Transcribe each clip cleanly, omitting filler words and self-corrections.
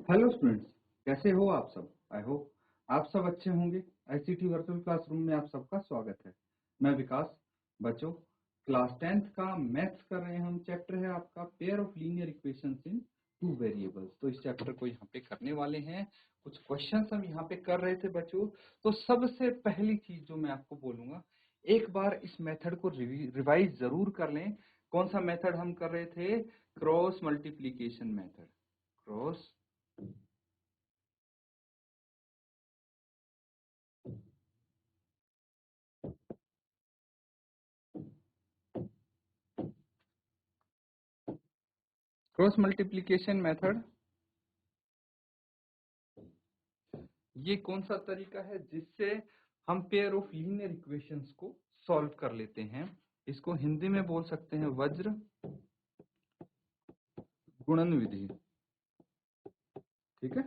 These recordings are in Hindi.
हेलो स्टूडेंट्स, कैसे हो आप सब। आई होप आप सब अच्छे होंगे। आईसीटी वर्चुअल क्लासरूम में आप सबका स्वागत है। मैं विकास। बच्चों, क्लास 10th का मैथ्स कर रहे हैं हम। चैप्टर है आपका pair of linear equations in two variables. तो इस चैप्टर को यहाँ पे करने वाले हैं। कुछ क्वेश्चंस हम यहाँ पे कर रहे थे बच्चों। तो सबसे पहली चीज जो मैं आपको बोलूंगा, एक बार इस मेथड को रिवाइज जरूर कर लें। कौन सा मेथड हम कर रहे थे? Cross multiplication method. Cross cross multiplication method ये कौन सा तरीका है जिससे हम पेयर ऑफ लीनियर इक्वेशंस को सॉल्व कर लेते हैं। इसको हिंदी में बोल सकते हैं वज्र गुणन विधि। ठीक है,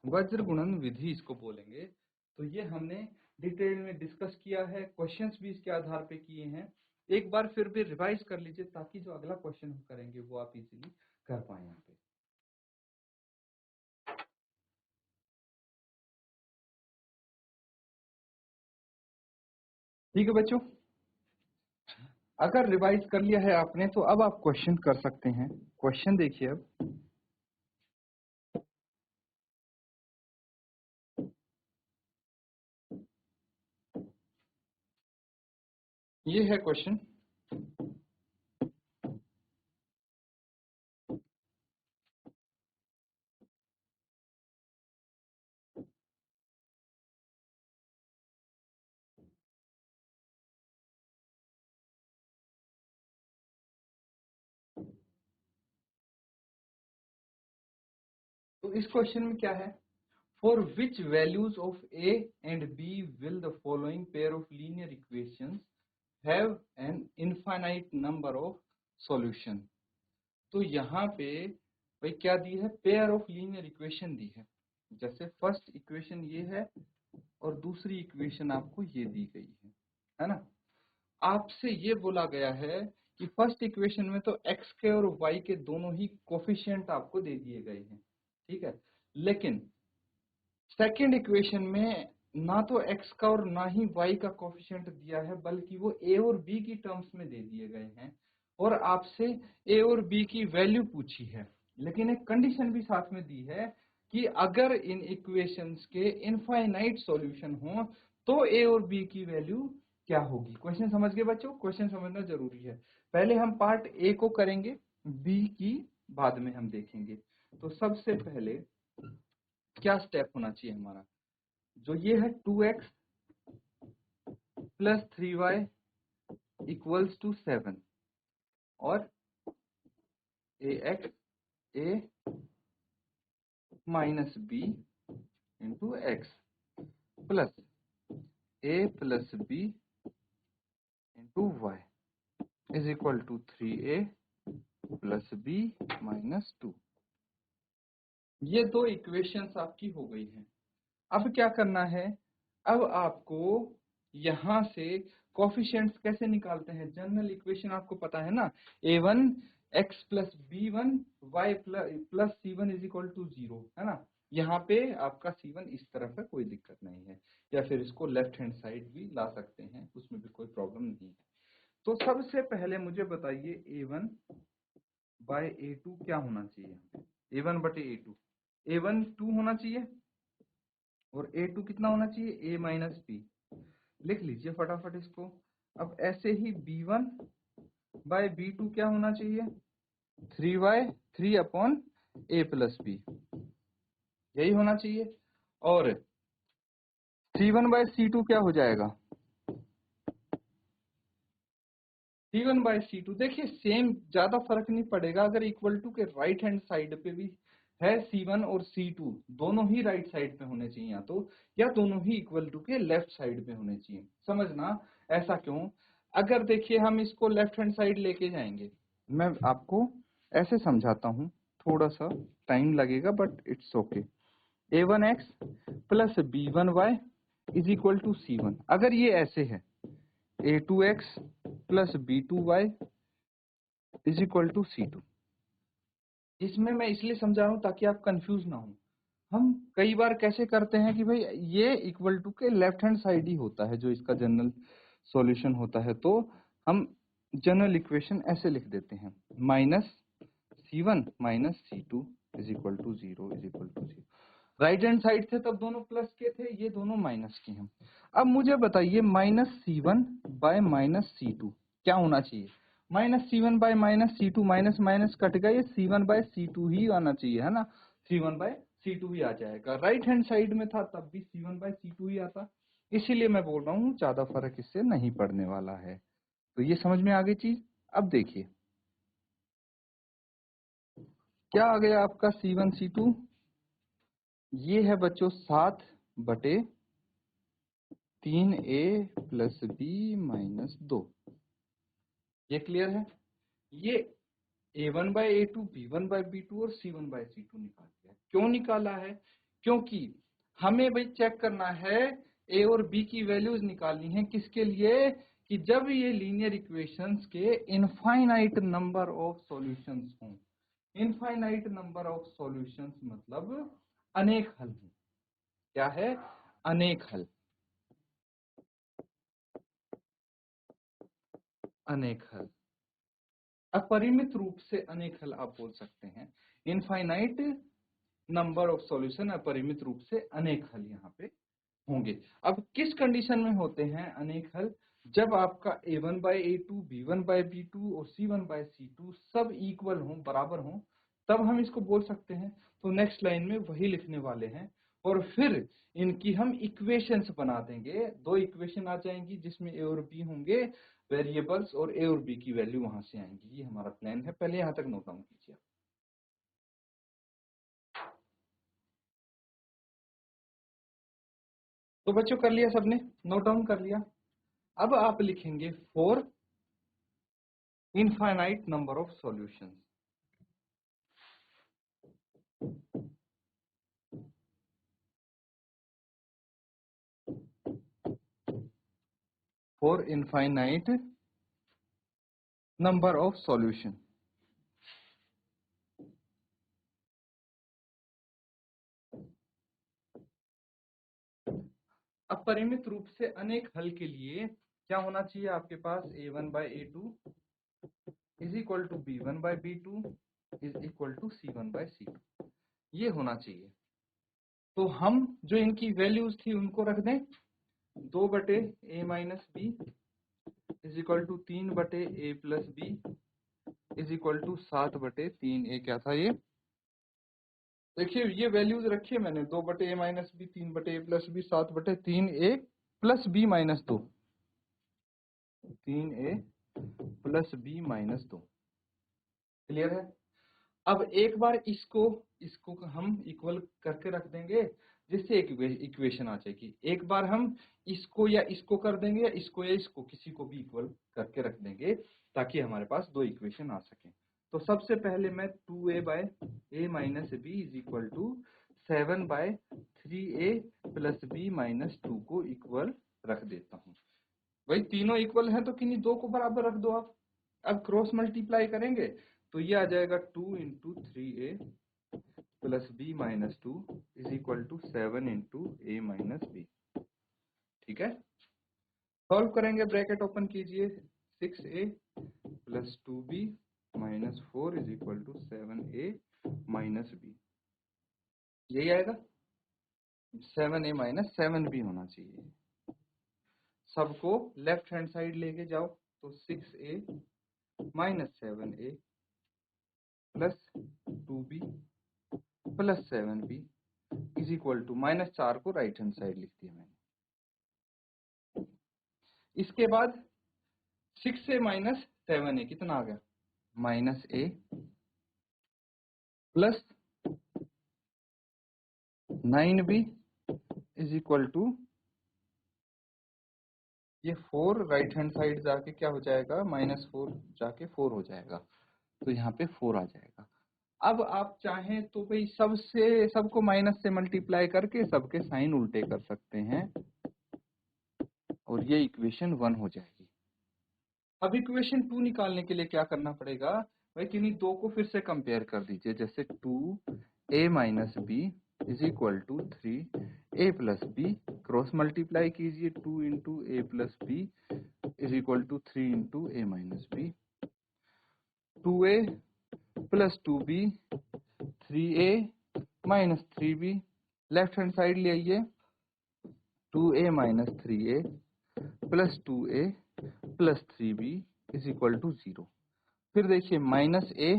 वज्र गुणन विधि इसको बोलेंगे। तो ये हमने डिटेल में डिस्कस किया है, क्वेश्चंस भी इसके आधार पे किए हैं। एक बार फिर भी रिवाइज कर लीजिए ताकि जो अगला क्वेश्चन हम करेंगे वो आप इजीली कर पाए यहाँ पे। ठीक है बच्चों, अगर रिवाइज कर लिया है आपने तो अब आप क्वेश्चन कर सकते हैं। क्वेश्चन देखिए अब। ये है क्वेश्चन। तो इस क्वेश्चन में क्या है? For which values of a and b will the following pair of linear equations have an infinite number of solution. तो यहाँ पे भाई क्या दी है? पेयर ऑफ लीनियर इक्वेशन दी है। जैसे फर्स्ट इक्वेशन ये है और दूसरी इक्वेशन आपको ये दी गई है ना। आपसे ये बोला गया है कि फर्स्ट इक्वेशन में तो x के और y के दोनों ही कोफिशिएंट आपको दे दिए गए हैं। ठीक है, लेकिन सेकेंड इक्वेशन में ना तो x का और ना ही y का कोफिशिएंट दिया है, बल्कि वो a और b की टर्म्स में दे दिए गए हैं। और आपसे a और b की वैल्यू पूछी है, लेकिन एक कंडीशन भी साथ में दी है कि अगर इन इक्वेशंस के इनफाइनाइट सॉल्यूशन हो तो a और b की वैल्यू क्या होगी। क्वेश्चन समझ गए बच्चों? क्वेश्चन समझना जरूरी है। पहले हम पार्ट ए को करेंगे, बी की बाद में हम देखेंगे। तो सबसे पहले क्या स्टेप होना चाहिए हमारा? जो ये है 2x plus 3y equals to 7 और ax a minus b into x plus a plus b into y is equal to 3a plus b minus 2। ये दो इक्वेशंस आपकी हो गई हैं। अब क्या करना है? अब आपको यहां से कोफिशिएंट्स कैसे निकालते हैं? जनरल इक्वेशन आपको पता है ना, a1 x plus b1 y plus c1 is equal to 0 है ना। यहाँ पे आपका c1 इस तरफ है, कोई दिक्कत नहीं है, या फिर इसको लेफ्ट हैंड साइड भी ला सकते हैं, उसमें भी कोई प्रॉब्लम नहीं है। तो सबसे पहले मुझे बताइए a1 बाय a2 क्या होना चाहिए? a1 बटे a2, a1 2 होना चाहिए और a2 कितना होना चाहिए? a minus b. लिख लीजिए फटाफट इसको। अब ऐसे ही b1 बाय b2 क्या होना चाहिए? 3y 3 upon a plus B, यही होना चाहिए। और c1 बाय c2 क्या हो जाएगा? c1 बाय c2 देखिए सेम, ज्यादा फर्क नहीं पड़ेगा अगर इक्वल टू के राइट हैंड साइड पे भी है c1 और c2, दोनों ही राइट साइड पे होने चाहिए या दोनों ही इक्वल टू के लेफ्ट साइड पे होने चाहिए। समझना ऐसा क्यों? अगर देखिए हम इसको लेफ्ट हैंड साइड लेके जाएंगे, मैं आपको ऐसे समझाता हूँ, थोड़ा सा टाइम लगेगा but it's okay. a1x plus b1y is equal to c1। अगर ये ऐसे है a2x plus b2y is equal to c2, इसमें मैं इसलिए समझा रहा हूँ ताकि आप कंफ्यूज ना हो। हम कई बार कैसे करते हैं कि भाई ये इक्वल टू के लेफ्ट हैंड साइड ही होता है जो इसका जनरल सॉल्यूशन होता है, तो हम जनरल इक्वेशन ऐसे लिख देते हैं, -c1 -c2 is equal to 0 is equal to 0। Right hand side थे तब दोनों प्लस के थे, ये दोनों माइनस के हैं। अब मुझे बताइए -c1 बाय -c2 क्या होना चाहिए? -c1 by -c2, minus minus cut गया, ये c1 बाय c2 ही आना चाहिए, है ना? c1 बाय c2 ही आ जाएगा। राइट हैंड साइड में था तब भी c1 बाय c2 ही आता, इसीलिए मैं बोल रहा हूँ ज्यादा फर्क इससे नहीं पड़ने वाला है। तो ये समझ में आ गई चीज। अब देखिए क्या आ गया आपका c1 c2, ये है बच्चों 7/3a प्लस बी माइनस 2। ये क्लियर है? ये a1 by a2, b1 by b2 और c1 बाय c2 निकाल दिया। क्यों निकाला है? क्योंकि हमें भाई चेक करना है a और b की वैल्यूज निकालनी है, किसके लिए? कि जब ये लीनियर इक्वेशंस के इनफाइनाइट नंबर ऑफ सॉल्यूशंस हों। इनफाइनाइट नंबर ऑफ सॉल्यूशंस मतलब अनेक हल हों। क्या है? अनेक हल। अनेक हल, अपरिमित रूप से अनेक हल आप बोल सकते हैं। इनफाइनाइट नंबर ऑफ सॉल्यूशन, अपरिमित रूप से अनेक हल यहाँ पे होंगे। अब किस कंडीशन में होते हैं अनेक हल? जब आपका a1 by a2, b1 by b2 और c1 बाय c2 सब इक्वल हों, बराबर हों, तब हम इसको बोल सकते हैं। तो नेक्स्ट लाइन में वही लिखने वाले हैं और फिर इनकी हम इक्वेशंस बना देंगे। दो इक्वेशन आ जाएंगी जिसमें a और b होंगे वेरिएबल्स, और a और b की वैल्यू वहां से आएंगी। ये हमारा प्लान है, पहले यहां तक नोट डाउन कीजिए। तो बच्चों कर लिया सबने? नोट डाउन कर लिया? अब आप लिखेंगे for infinite number of solutions. For infinite number of solution. अपरिमित रूप से अनेक हल के लिए क्या होना चाहिए आपके पास? a1 by a2 is equal to b1 by b2 is equal to c1 by c2, ये होना चाहिए। तो हम जो इनकी वैल्यूज थी उनको रख दें, 2/a minus b is equal to 3/a plus b is equal to 7/3a। क्या था ये? देखिए ये वैल्यूज रखिए मैंने, 2/a minus b, 3/a plus b, 7/3a plus b minus 2, 3a plus b minus 2। Clear है? अब एक बार इसको इसको हम इक्वल करके रख देंगे जिससे एक इक्वेशन आ जाएगी। एक बार हम इसको या इसको कर देंगे, या इसको या इसको किसी को भी इक्वल करके रख देंगे ताकि हमारे पास दो इक्वेशन आ सके। तो सबसे पहले मैं 2a by a minus b is equal to 7/3a plus b minus 2 को इक्वल रख देता हूँ। भाई तीनों इक्वल है तो किन्हीं दो को बराबर रख दो आप। अब क्रॉस मल्टीप्लाई करेंगे तो ये आ जाएगा 2 into 3a plus b minus 2 is equal to 7 into a minus b. ठीक है? सॉल्व करेंगे, ब्रैकेट ओपन कीजिए, 6a plus 2b minus 4 is equal to 7a minus b. यही आएगा, 7a माइनस 7b होना चाहिए। सबको लेफ्ट हैंड साइड लेके जाओ, तो 6a minus 7a plus 2b plus 7b is equal to -4 को राइट हैंड साइड लिख दिया मैंने। इसके बाद 6a माइनस 7a कितना आ गया? -a plus 9b is equal to, ये 4 राइट हैंड साइड जाके क्या हो जाएगा? -4 जाके 4 हो जाएगा, तो यहाँ पे 4 आ जाएगा। अब आप चाहें तो भाई सबको माइनस से मल्टीप्लाई करके सबके साइन उल्टे कर सकते हैं और ये इक्वेशन 1 हो जाएगी। अब इक्वेशन 2 निकालने के लिए क्या करना पड़ेगा? भाई किन्हीं दो को फिर से कंपेयर कर दीजिए, जैसे 2a minus b is equal to 3a plus b, cross multiply कीजिए, 2 into a plus b is equal to 3 into a minus b, 2a plus 2b 3a minus 3b, left hand side ले आइए, 2a minus 3a plus 2a plus 3b is equal to 0। फिर देखिए minus a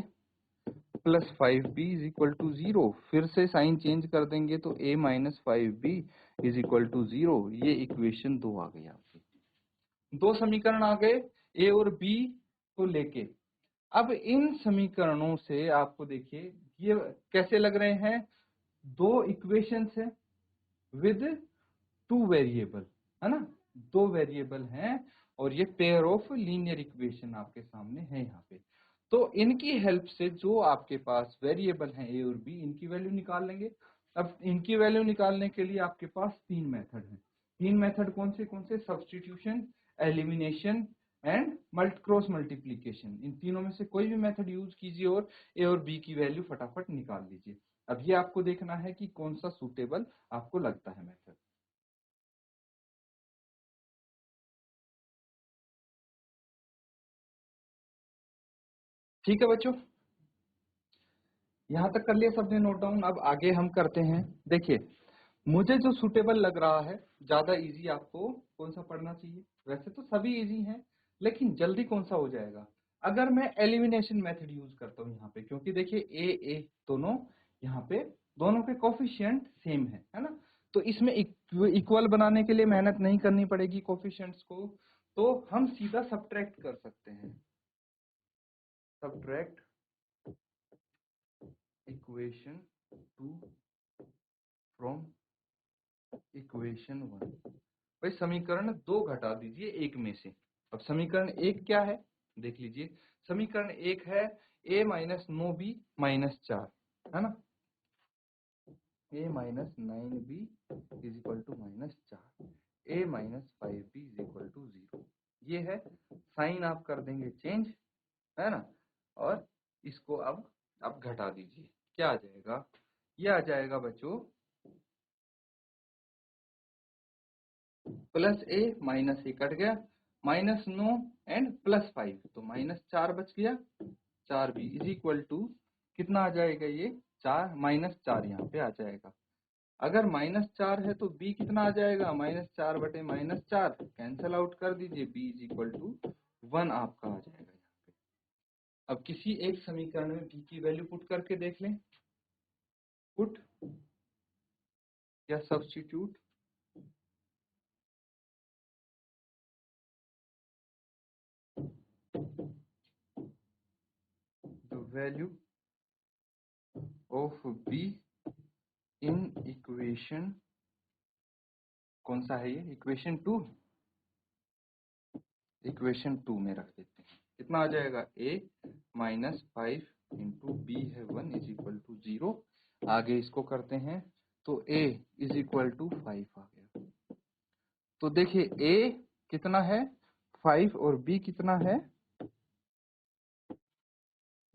plus 5b is equal to 0, फिर से साइन चेंज कर देंगे तो a minus 5b is equal to 0। ये इक्वेशन 2 आ गई आपकी, दो समीकरण आ गए a और b को लेके। अब इन समीकरणों से आपको देखिए ये कैसे लग रहे हैं, दो इक्वेशंस है विद टू वेरिएबल, है ना, दो वेरिएबल हैं और ये पेयर ऑफ लीनियर इक्वेशन आपके सामने है यहाँ पे। तो इनकी हेल्प से जो आपके पास वेरिएबल हैं ए और बी, इनकी वैल्यू निकाल लेंगे। अब इनकी वैल्यू निकालने के लिए आपके पास तीन मेथड हैं। तीन मेथड कौन से? Substitution, elimination and cross multiplication. इन तीनों में से कोई भी मेथड यूज कीजिए और ए और बी की वैल्यू फटाफट निकाल लीजिए। अब ये आपको देखना है कि कौन सा सूटेबल आपको लगता है मेथड। ठीक है बच्चों, यहां तक कर लिया सबने नोट डाउन। अब आगे हम करते हैं। देखिए मुझे जो सूटेबल लग रहा है, ज्यादा इजी आपको कौन सा पढ़ना चाहिए? वैसे तो सभी इजी हैं, लेकिन जल्दी कौन सा हो जाएगा अगर मैं एलिमिनेशन मेथड यूज करता हूं यहाँ पे, क्योंकि देखिए ए दोनों यहाँ पे दोनों के कोफिशिएंट सेम है ना, तो इसमें इक्वल बनाने के लिए मेहनत नहीं करनी पड़ेगी कोफिशिएंट्स को, तो हम सीधा सब्ट्रैक्ट कर सकते हैं। Subtract equation 2 from equation 1। भाई समीकरण 2 घटा दीजिए एक में से। अब समीकरण 1 क्या है देख लीजिए। समीकरण 1 है a माइनस 9b माइनस 4, है ना, a minus 9b is equal to minus 4, a minus 5b is equal to 0। ये है, साइन आप कर देंगे चेंज, है ना, और इसको अब आप घटा दीजिए। क्या आ जाएगा? ये आ जाएगा बच्चों प्लस ए माइनस ए कट गया, माइनस 9 एंड प्लस 5, तो माइनस 4 बच गया, 4b इज इक्वल टू कितना आ जाएगा? ये 4 माइनस 4 यहाँ पे आ जाएगा। अगर माइनस 4 है तो b कितना आ जाएगा? माइनस 4 बटे माइनस 4, कैंसल आउट कर दीजिए, b इज इक्वल टू 1 आपका आ जाएगा यहाँ पे। अब किसी एक समीकरण में b की वैल्यू पुट करके देख लें, पुट या substitute. The value of b in equation, कौन सा है ये? इक्वेशन 2। इक्वेशन 2 में रख देते हैं, कितना आ जाएगा? a माइनस 5 इंटू बी है 1 इज इक्वल टू 0। आगे इसको करते हैं तो a इज इक्वल टू 5 आ गया। तो देखिए a कितना है? 5 और b कितना है?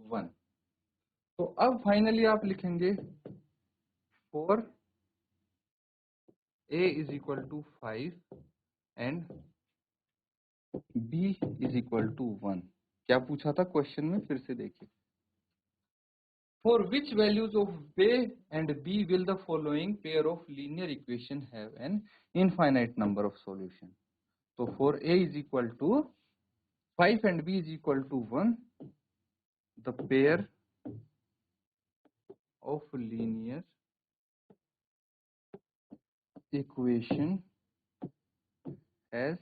1। तो अब फाइनली आप लिखेंगे for a is equal to 5 and b is equal to 1। क्या पूछा था क्वेश्चन में? फिर से देखिए, for which values of a and b will the following pair of linear equation have an infinite number of solution? So for a is equal to 5 and b is equal to 1, the pair of linear equation has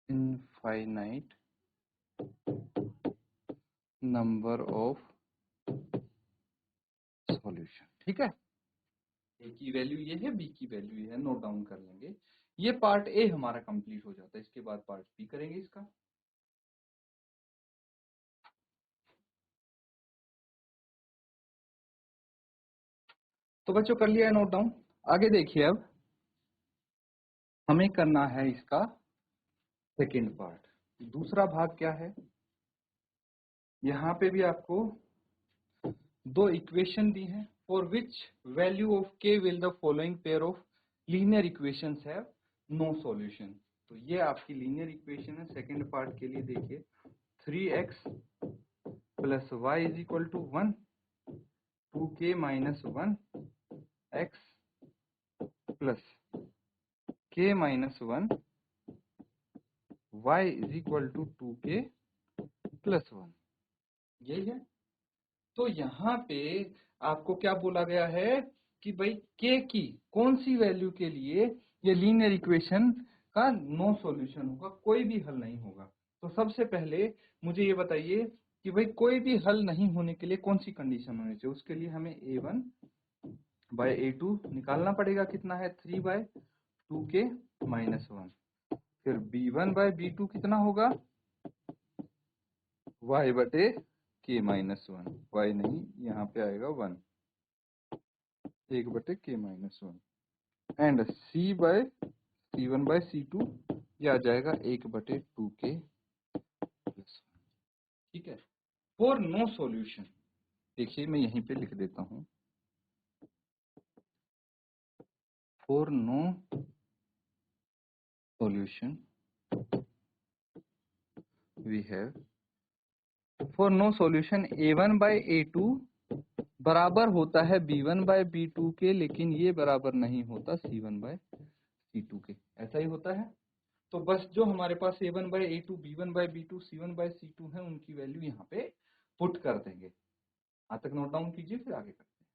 infinite number of solution। ठीक है, a की वैल्यू ये है, b की वैल्यू ये है, नोट डाउन कर लेंगे। ये पार्ट ए हमारा कंप्लीट हो जाता है, इसके बाद पार्ट बी करेंगे इसका। तो बच्चों कर लिया है नोट डाउन। आगे देखिए, अब हमें करना है इसका सेकेंड पार्ट। दूसरा भाग क्या है? यहाँ पे भी आपको दो इक्वेशन दी हैं। For which value of k will the following pair of linear equations have no solution. तो ये आपकी लीनियर इक्वेशन है। सेकंड पार्ट के लिए देखिए 3x plus y is equal to 1, 2k minus 1 x plus k minus 1 y is equal to 2k plus 1। यही है। तो यहाँ पे आपको क्या बोला गया है कि भाई k की कौन सी वैल्यू के लिए ये लीनियर इक्वेशन का नो सॉल्यूशन होगा, कोई भी हल नहीं होगा। तो सबसे पहले मुझे ये बताइए कि भाई कोई भी हल नहीं होने के लिए कौन सी कंडीशन होनी चाहिए। उसके लिए हमें a1 बाय a2 निकालना पड़ेगा। कितना है 3 बाय 2k माइनस 1। फिर b1 बाय b2 कितना होगा y बटे k माइनस 1। y नहीं, यहाँ पे आएगा 1, 1 बटे k minus 1। And c1 by c2 ये आ जाएगा 1 बटे 2k प्लस 1। ठीक है। फॉर नो सॉल्यूशन, देखिए मैं यहीं पे लिख देता हूं, for no solution we have, for no solution a1 by a2 बराबर होता है b1 बाय b2 के, लेकिन ये बराबर नहीं होता c1 बाय c2 के। ऐसा ही होता है। तो बस जो हमारे पास a1 by a2, b1 by b2, c1 by c2 है, उनकी वैल्यू यहाँ पे पुट कर देंगे। आज तक नोट डाउन कीजिए, फिर आगे करते हैं।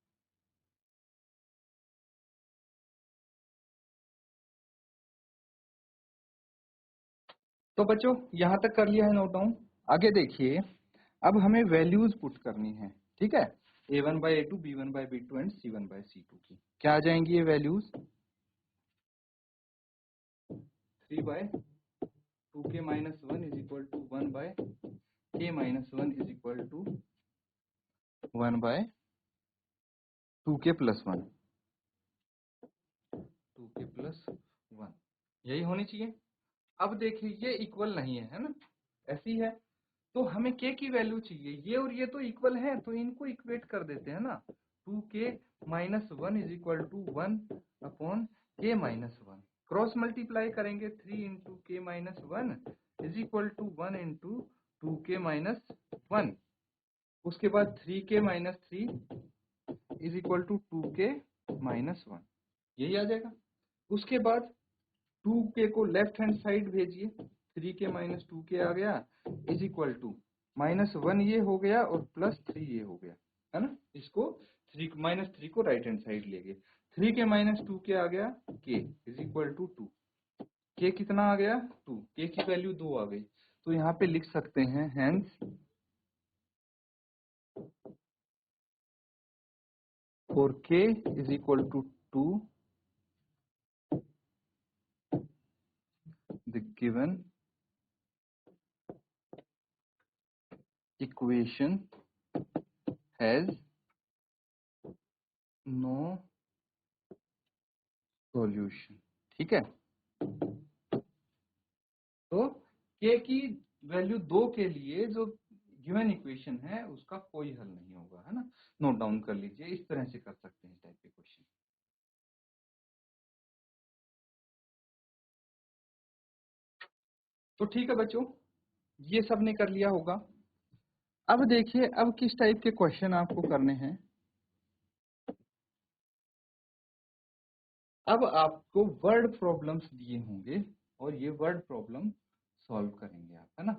तो बच्चों यहाँ तक कर लिया है नोट डाउन। आगे देखिए, अब हमें वैल्यूज पुट करनी है। ठीक है। a1 by a2, b1 by b2 and c1 by c2 की क्या आ जाएंगी ये values. 3 by 2k minus 1 is equal to 1 by k minus 1 is equal to 1 by 2k plus 1, 2k plus 1 यही होनी चाहिए। अब देखिए ये इक्वल नहीं है, है ना, ऐसी है। तो हमें k की वैल्यू चाहिए। ये और ये तो इक्वल है, तो इनको इक्वेट कर देते हैं ना। 2k minus 1 is equal to 1 upon k minus 1। Cross multiply करेंगे 3 into k minus 1 is equal to 1 into 2k minus 1। उसके बाद 3k minus 3 is equal to 2k minus 1, यही आ जाएगा। उसके बाद 2k को लेफ्ट हैंड साइड भेजिए, 3k माइनस 2k आ गया इज इक्वल टू माइनस 1 ये हो गया और प्लस 3 ये हो गया, है ना। इसको 3 माइनस 3 को राइट हैंड साइड ले गए। 3k माइनस 2k आ गया k is equal to 2। k कितना आ गया 2, k की वैल्यू 2 आ गई। तो यहाँ पे लिख सकते हैं hence for k is equal to 2 the given equation has no solution। ठीक है। तो k की वैल्यू 2 के लिए जो गिवन इक्वेशन है उसका कोई हल नहीं होगा, है ना। नोट डाउन कर लीजिए, इस तरह से कर सकते हैं टाइप के क्वेश्चन। तो ठीक है बच्चों, ये सब ने कर लिया होगा। अब देखिए, अब किस टाइप के क्वेश्चन आपको करने हैं। अब आपको वर्ड प्रॉब्लम्स दिए होंगे और ये वर्ड प्रॉब्लम सॉल्व करेंगे आप, है ना।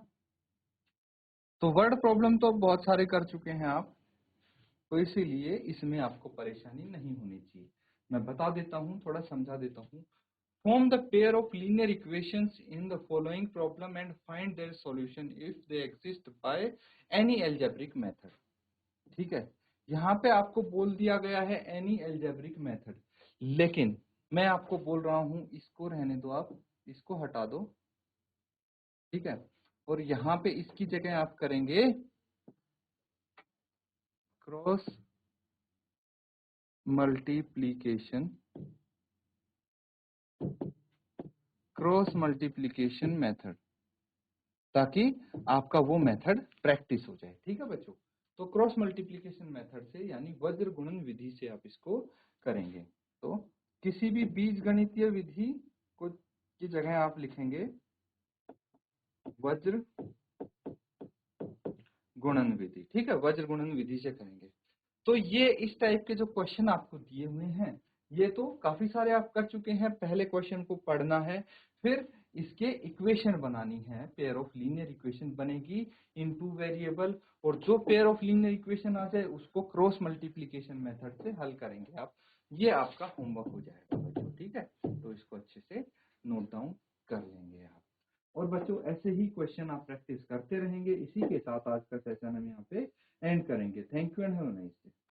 तो वर्ड प्रॉब्लम तो बहुत सारे कर चुके हैं आप, तो इसीलिए इसमें आपको परेशानी नहीं होनी चाहिए। मैं बता देता हूं, थोड़ा समझा देता हूं। Form the pair of linear equations in the following problem and find their solution if they exist by any algebraic method. ठीक है। यहाँ पे आपको बोल दिया गया है एनी एल्जेब्रिक मेथड, लेकिन मैं आपको बोल रहा हूं इसको रहने दो, आप इसको हटा दो। ठीक है। और यहाँ पे इसकी जगह आप करेंगे cross multiplication, cross multiplication method. ताकि आपका वो मेथड प्रैक्टिस हो जाए। ठीक है बच्चों, तो क्रॉस मल्टीप्लिकेशन मेथड से यानी वज्र गुणन विधि से आप इसको करेंगे। तो किसी भी बीज गणितीय विधि को की जगह आप लिखेंगे वज्र गुणन विधि। ठीक है, वज्र गुणन विधि से करेंगे। तो ये इस टाइप के जो क्वेश्चन आपको दिए हुए हैं, ये तो काफी सारे आप कर चुके हैं। पहले क्वेश्चन को पढ़ना है, फिर इसके इक्वेशन बनानी है, पेयर ऑफ लीनियर इक्वेशन बनेगी इन टू वेरिएबल, और जो पेयर ऑफ लीनियर इक्वेशन आ जाए उसको क्रॉस मल्टीप्लिकेशन मेथड से हल करेंगे आप। ये आपका होमवर्क हो जाएगा बच्चों। ठीक है, तो इसको अच्छे से नोट डाउन कर लेंगे आप। और बच्चों ऐसे ही क्वेश्चन आप प्रैक्टिस करते रहेंगे। इसी के साथ आज का सेशन हम यहाँ पे एंड करेंगे। Thank you and have a nice day.